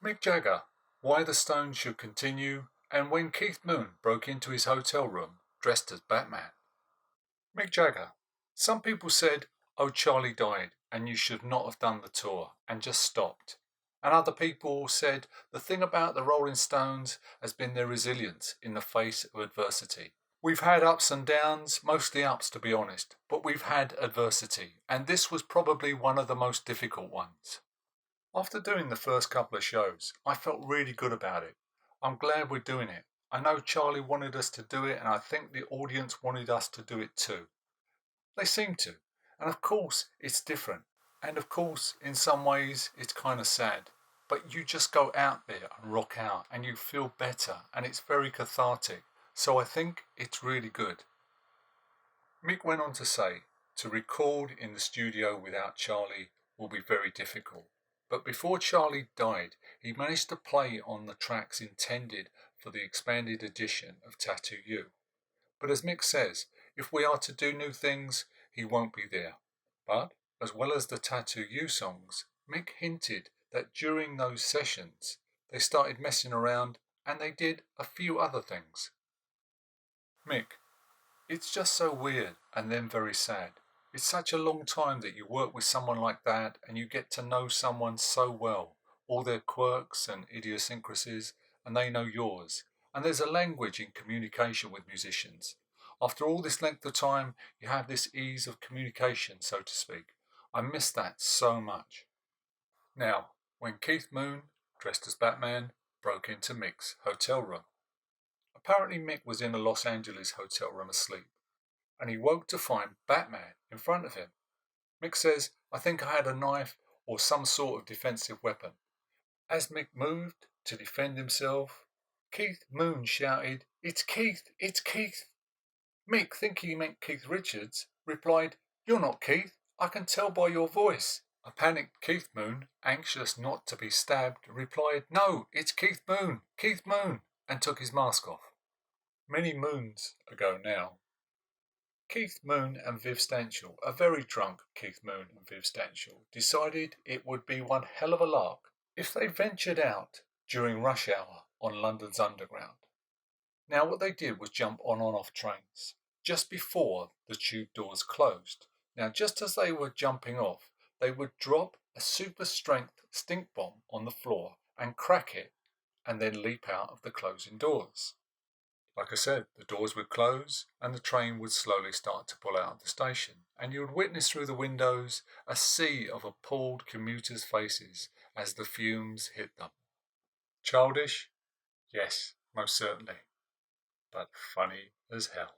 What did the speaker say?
Mick Jagger, Why the Stones Should Continue, and when Keith Moon broke into his hotel room dressed as Batman. Mick Jagger. Some people said, "Oh, Charlie died and you should not have done the tour and just stopped." And other people said, "The thing about the Rolling Stones has been their resilience in the face of adversity." We've had ups and downs, mostly ups to be honest, but we've had adversity, and this was probably one of the most difficult ones. After doing the first couple of shows, I felt really good about it. I'm glad we're doing it. I know Charlie wanted us to do it, and I think the audience wanted us to do it too. They seem to. And of course, it's different. And of course, in some ways, it's kind of sad. But you just go out there and rock out, and you feel better, and it's very cathartic. So I think it's really good. Mick went on to say, to record in the studio without Charlie will be very difficult. But before Charlie died, he managed to play on the tracks intended for the expanded edition of Tattoo You. But as Mick says, if we are to do new things, he won't be there. But, as well as the Tattoo You songs, Mick hinted that during those sessions, they started messing around and they did a few other things. Mick, it's just so weird and then very sad. It's such a long time that you work with someone like that and you get to know someone so well, all their quirks and idiosyncrasies, and they know yours. And there's a language in communication with musicians. After all this length of time, you have this ease of communication, so to speak. I miss that so much. Now, when Keith Moon, dressed as Batman, broke into Mick's hotel room. Apparently Mick was in a Los Angeles hotel room asleep, and he woke to find Batman in front of him. Mick says, "I think I had a knife or some sort of defensive weapon." As Mick moved to defend himself, Keith Moon shouted, "It's Keith! It's Keith!" Mick, thinking he meant Keith Richards, replied, "You're not Keith. I can tell by your voice." A panicked Keith Moon, anxious not to be stabbed, replied, "No, it's Keith Moon! Keith Moon!" and took his mask off. Many moons ago now, Keith Moon and Viv Stanshall, a very drunk Keith Moon and Viv Stanshall, decided it would be one hell of a lark if they ventured out during rush hour on London's Underground. Now what they did was jump on and off trains just before the tube doors closed. Now just as they were jumping off, they would drop a super strength stink bomb on the floor and crack it and then leap out of the closing doors. Like I said, the doors would close and the train would slowly start to pull out of the station, and you would witness through the windows a sea of appalled commuters' faces as the fumes hit them. Childish? Yes, most certainly, but funny as hell.